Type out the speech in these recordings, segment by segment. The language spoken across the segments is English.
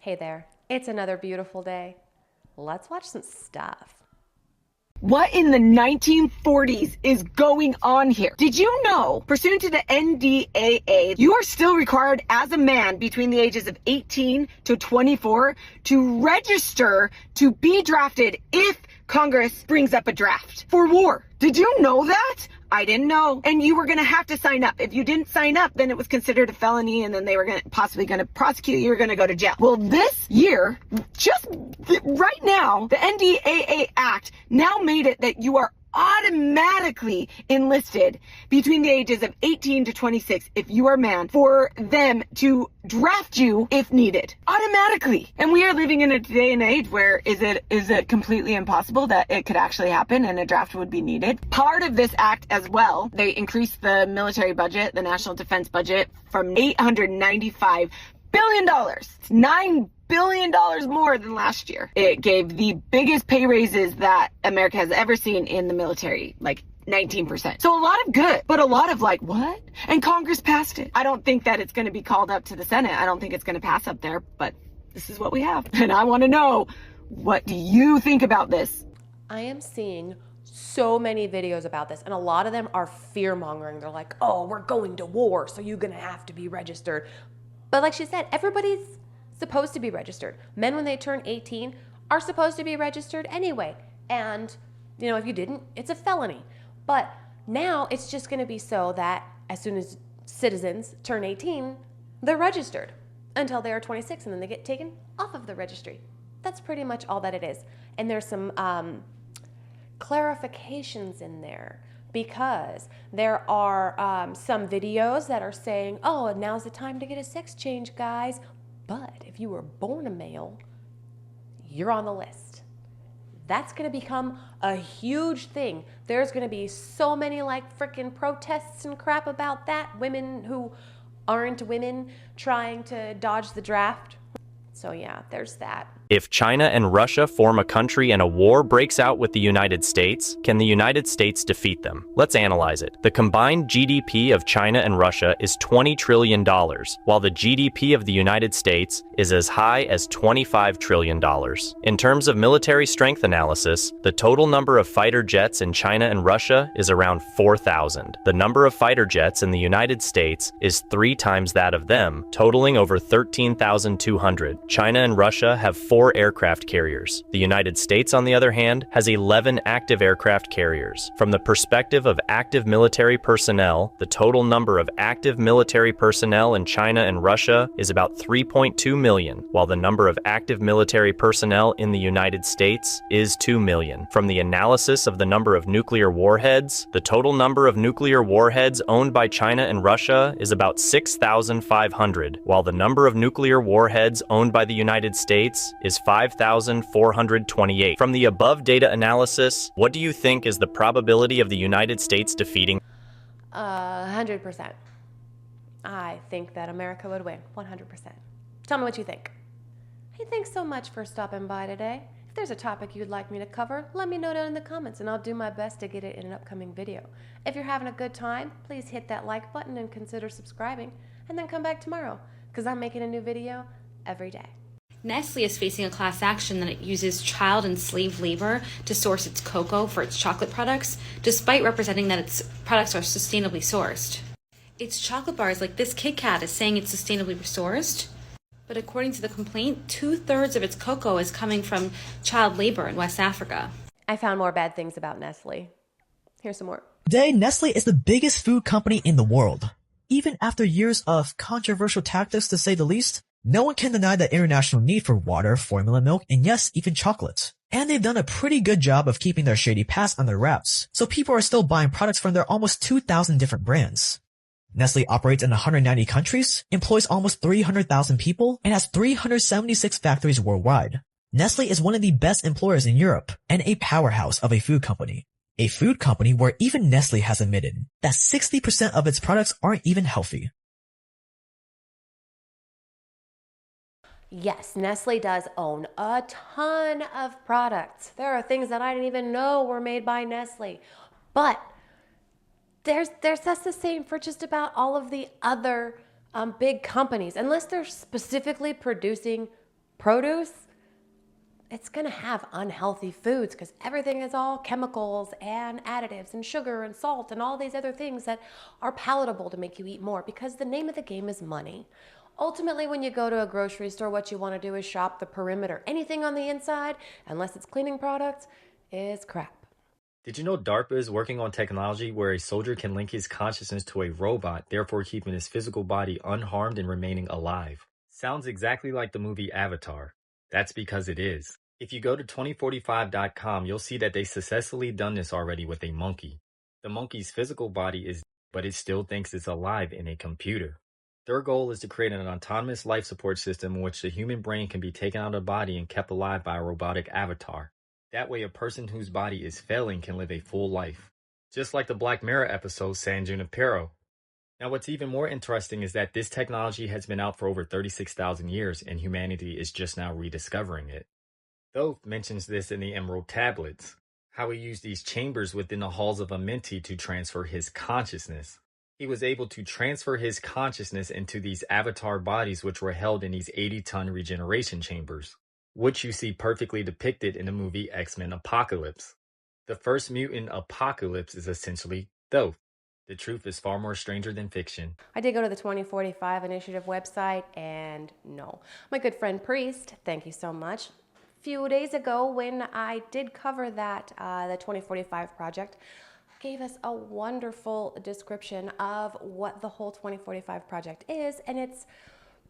Hey there, it's another beautiful day. Let's watch some stuff. What in the 1940s is going on here? Did you know, pursuant to the NDAA, you are still required as a man between the ages of 18 to 24 to register to be drafted if Congress brings up a draft for war? Did you know that? I didn't know. And you were going to have to sign up. If you didn't sign up, then it was considered a felony, and then they were possibly going to prosecute you. You were going to go to jail. Well, this year, right now, the NDAA Act now made it that you are automatically enlisted between the ages of 18 to 26 if you are a man, for them to draft you if needed automatically. And we are living in a day and age where is it completely impossible that it could actually happen and a draft would be needed. Part of this act as well, they increased the military budget, the national defense budget, from $895 billion. It's $9 billion more than last year. It gave the biggest pay raises that America has ever seen in the military, like 19%. So a lot of good, but a lot of like, what? And Congress passed it. I don't think that it's going to be called up to the Senate. I don't think it's going to pass up there, but this is what we have. And I want to know, what do you think about this? I am seeing so many videos about this, and a lot of them are fear-mongering. They're like, oh, we're going to war, so you're going to have to be registered. But like she said, everybody's supposed to be registered. Men, when they turn 18, are supposed to be registered anyway. And, you know, if you didn't, it's a felony. But now it's just going to be so that as soon as citizens turn 18, they're registered until they are 26, and then they get taken off of the registry. That's pretty much all that it is. And there's some clarifications in there, because there are some videos that are saying, oh, now's the time to get a sex change, guys. But if you were born a male, you're on the list. That's going to become a huge thing. There's going to be so many like freaking protests and crap about that. Women who aren't women trying to dodge the draft. So yeah, there's that. If China and Russia form a country and a war breaks out with the United States, can the United States defeat them? Let's analyze it. The combined GDP of China and Russia is $20 trillion, while the GDP of the United States is as high as $25 trillion. In terms of military strength analysis, the total number of fighter jets in China and Russia is around 4,000. The number of fighter jets in the United States is 3 times that of them, totaling over 13,200. China and Russia have 4 aircraft carriers. The United States, on the other hand, has 11 active aircraft carriers. From the perspective of active military personnel, the total number of active military personnel in China and Russia is about 3.2 million, while the number of active military personnel in the United States is 2 million. From the analysis of the number of nuclear warheads, the total number of nuclear warheads owned by China and Russia is about 6,500, while the number of nuclear warheads owned by the United States is 5,428. From the above data analysis, what do you think is the probability of the United States defeating? 100%. I think that America would win, 100%. Tell me what you think. Hey, thanks so much for stopping by today. If there's a topic you'd like me to cover, let me know down in the comments, and I'll do my best to get it in an upcoming video. If you're having a good time, please hit that like button and consider subscribing, and then come back tomorrow, because I'm making a new video every day. Nestle is facing a class action that it uses child and slave labor to source its cocoa for its chocolate products, despite representing that its products are sustainably sourced. Its chocolate bars, like this Kit Kat, is saying it's sustainably sourced, but according to the complaint, 2/3 of its cocoa is coming from child labor in West Africa. I found more bad things about Nestle. Here's some more. Today, Nestle is the biggest food company in the world. Even after years of controversial tactics, to say the least, no one can deny the international need for water, formula milk, and yes, even chocolate. And they've done a pretty good job of keeping their shady past under wraps, so people are still buying products from their almost 2,000 different brands. Nestle operates in 190 countries, employs almost 300,000 people, and has 376 factories worldwide. Nestle is one of the best employers in Europe, and a powerhouse of a food company. A food company where even Nestle has admitted that 60% of its products aren't even healthy. Yes, Nestle does own a ton of products. There are things that I didn't even know were made by Nestle. But that's the same for just about all of the other big companies. Unless they're specifically producing produce, it's going to have unhealthy foods because everything is all chemicals and additives and sugar and salt and all these other things that are palatable to make you eat more, because the name of the game is money. Ultimately, when you go to a grocery store, what you want to do is shop the perimeter. Anything on the inside, unless it's cleaning products, is crap. Did you know DARPA is working on technology where a soldier can link his consciousness to a robot, therefore keeping his physical body unharmed and remaining alive? Sounds exactly like the movie Avatar. That's because it is. If you go to 2045.com, you'll see that they successfully done this already with a monkey. The monkey's physical body is, but it still thinks it's alive in a computer. Their goal is to create an autonomous life support system in which the human brain can be taken out of the body and kept alive by a robotic avatar. That way, a person whose body is failing can live a full life. Just like the Black Mirror episode San Junipero. Now, what's even more interesting is that this technology has been out for over 36,000 years and humanity is just now rediscovering it. Thoth mentions this in the Emerald Tablets, how he used these chambers within the halls of Amenti to transfer his consciousness. He was able to transfer his consciousness into these avatar bodies which were held in these 80-ton regeneration chambers, which you see perfectly depicted in the movie X-Men Apocalypse. The first mutant Apocalypse is essentially Thoth. The truth is far more stranger than fiction. I did go to the 2045 Initiative website, and no. My good friend Priest, thank you so much. A few days ago, when I did cover that, the 2045 project, gave us a wonderful description of what the whole 2045 project is, and it's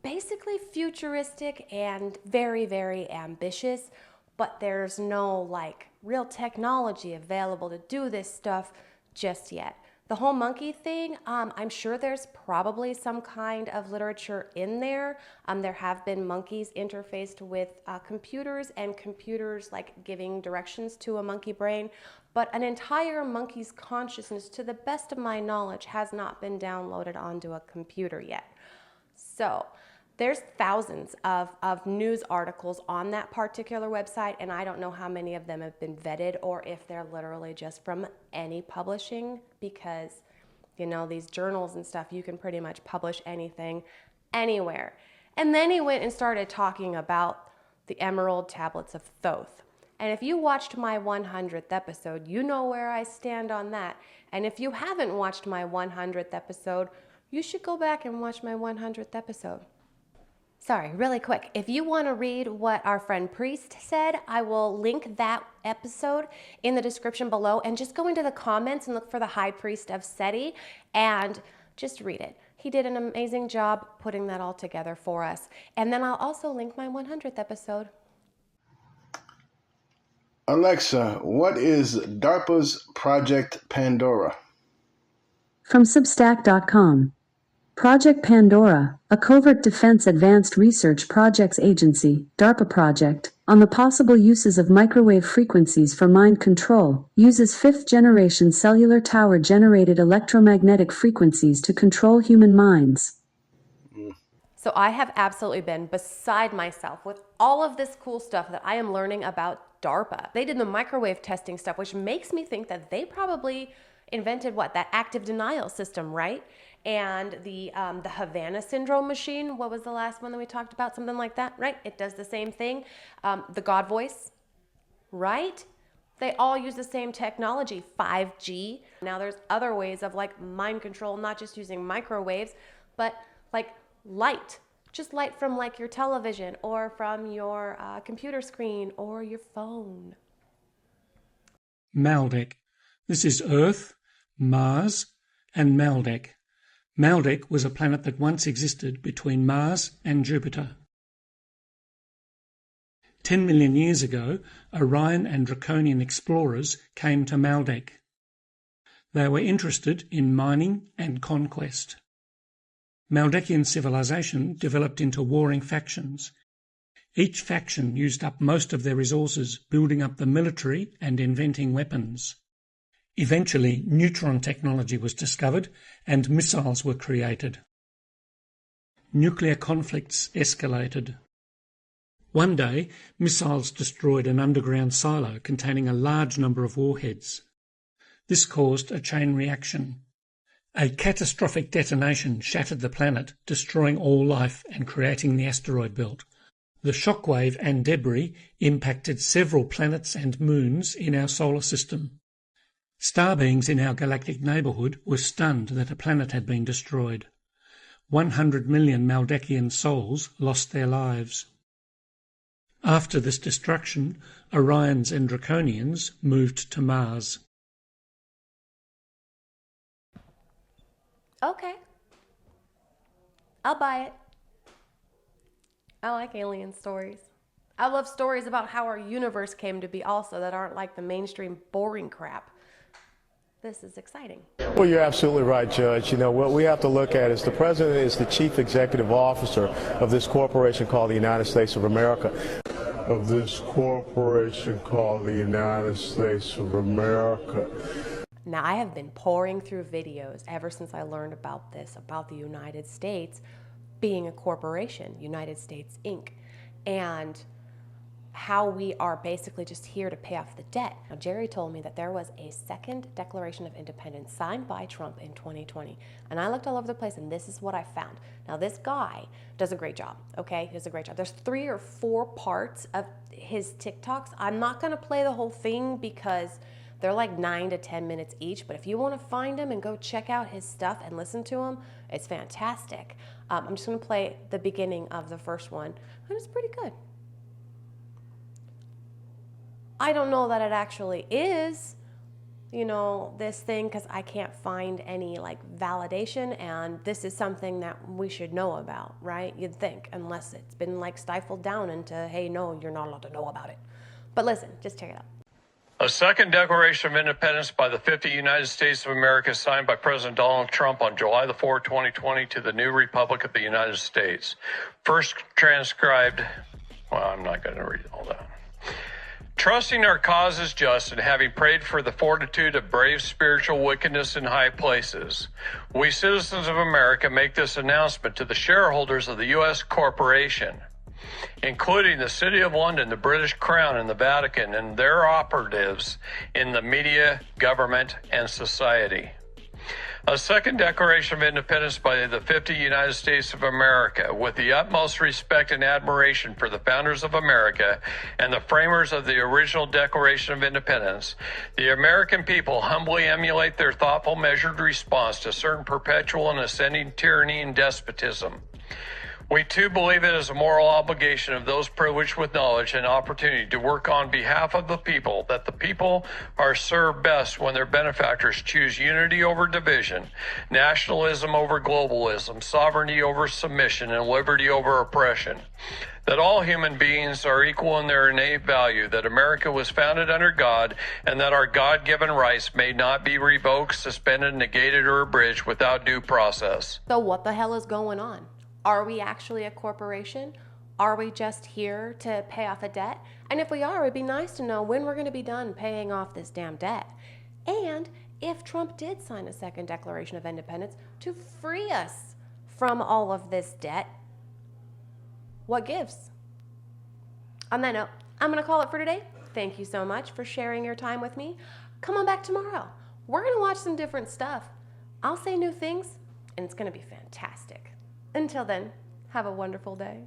basically futuristic and very, very ambitious, but there's no like real technology available to do this stuff just yet. The whole monkey thing, I'm sure there's probably some kind of literature in there. There have been monkeys interfaced with computers, and computers like giving directions to a monkey brain, but an entire monkey's consciousness, to the best of my knowledge, has not been downloaded onto a computer yet. So there's thousands of news articles on that particular website, and I don't know how many of them have been vetted or if they're literally just from any publishing, because, you know, these journals and stuff, you can pretty much publish anything anywhere. And then he went and started talking about the Emerald Tablets of Thoth. And if you watched my 100th episode, you know where I stand on that. And if you haven't watched my 100th episode, you should go back and watch my 100th episode. Sorry, really quick. If you want to read what our friend Priest said, I will link that episode in the description below, and just go into the comments and look for the Highpriestofseti and just read it. He did an amazing job putting that all together for us. And then I'll also link my 100th episode. Alexa, what is DARPA's Project Pandora? From Substack.com. Project Pandora, a covert defense advanced research projects agency, DARPA project, on the possible uses of microwave frequencies for mind control, uses fifth-generation cellular tower-generated electromagnetic frequencies to control human minds. So I have absolutely been beside myself with all of this cool stuff that I am learning about DARPA. They did the microwave testing stuff, which makes me think that they probably invented what? That active denial system, right? And the Havana syndrome machine, what was the last one that we talked about? Something like that, right? It does the same thing. The God voice, right? They all use the same technology, 5G. Now there's other ways of like mind control, not just using microwaves, but like light. Just light from like your television or from your computer screen or your phone. Maldek. This is Earth, Mars, and Maldek. Maldek was a planet that once existed between Mars and Jupiter. 10 million years ago, Orion and Draconian explorers came to Maldek. They were interested in mining and conquest. Maldekian civilization developed into warring factions. Each faction used up most of their resources building up the military and inventing weapons. Eventually, neutron technology was discovered and missiles were created. Nuclear conflicts escalated. One day, missiles destroyed an underground silo containing a large number of warheads. This caused a chain reaction. A catastrophic detonation shattered the planet, destroying all life and creating the asteroid belt. The shockwave and debris impacted several planets and moons in our solar system. Star beings in our galactic neighbourhood were stunned that a planet had been destroyed. 100 million Maldakian souls lost their lives. After this destruction, Orions and Draconians moved to Mars. Okay. I'll buy it. I like alien stories. I love stories about how our universe came to be also that aren't like the mainstream boring crap. This is exciting. Well, you're absolutely right, Judge. You know, what we have to look at is the president is the chief executive officer of this corporation called the United States of America. Now, I have been pouring through videos ever since I learned about this, about the United States being a corporation, United States Inc., and how we are basically just here to pay off the debt. Now, Jerry told me that there was a second Declaration of Independence signed by Trump in 2020, and I looked all over the place, and this is what I found. Now, this guy does a great job, okay? He does a great job. There's 3 or 4 parts of his TikToks. I'm not gonna play the whole thing because they're like 9 to 10 minutes each, but if you want to find him and go check out his stuff and listen to him, it's fantastic. I'm just going to play the beginning of the first one, and it's pretty good. I don't know that it actually is, you know, this thing, because I can't find any like validation, and this is something that we should know about, right? You'd think, unless it's been like stifled down into, hey, no, you're not allowed to know about it. But listen, just check it out. A second Declaration of Independence by the 50 United States of America signed by President Donald Trump on July the 4th, 2020 to the new Republic of the United States. First transcribed, well, I'm not going to read all that. Trusting our cause is just and having prayed for the fortitude of brave spiritual wickedness in high places, we citizens of America make this announcement to the shareholders of the U.S. corporation, including the City of London, the British Crown, and the Vatican, and their operatives in the media, government, and society. A second Declaration of Independence by the 50 United States of America, with the utmost respect and admiration for the founders of America and the framers of the original Declaration of Independence, the American people humbly emulate their thoughtful, measured response to certain perpetual and ascending tyranny and despotism. We too believe it is a moral obligation of those privileged with knowledge and opportunity to work on behalf of the people, that the people are served best when their benefactors choose unity over division, nationalism over globalism, sovereignty over submission, and liberty over oppression. That all human beings are equal in their innate value, that America was founded under God, and that our God-given rights may not be revoked, suspended, negated, or abridged without due process. So what the hell is going on? Are we actually a corporation? Are we just here to pay off a debt? And if we are, it'd be nice to know when we're going to be done paying off this damn debt. And if Trump did sign a second Declaration of Independence to free us from all of this debt, what gives? On that note, I'm going to call it for today. Thank you so much for sharing your time with me. Come on back tomorrow. We're going to watch some different stuff. I'll say new things, and it's going to be fantastic. Until then, have a wonderful day.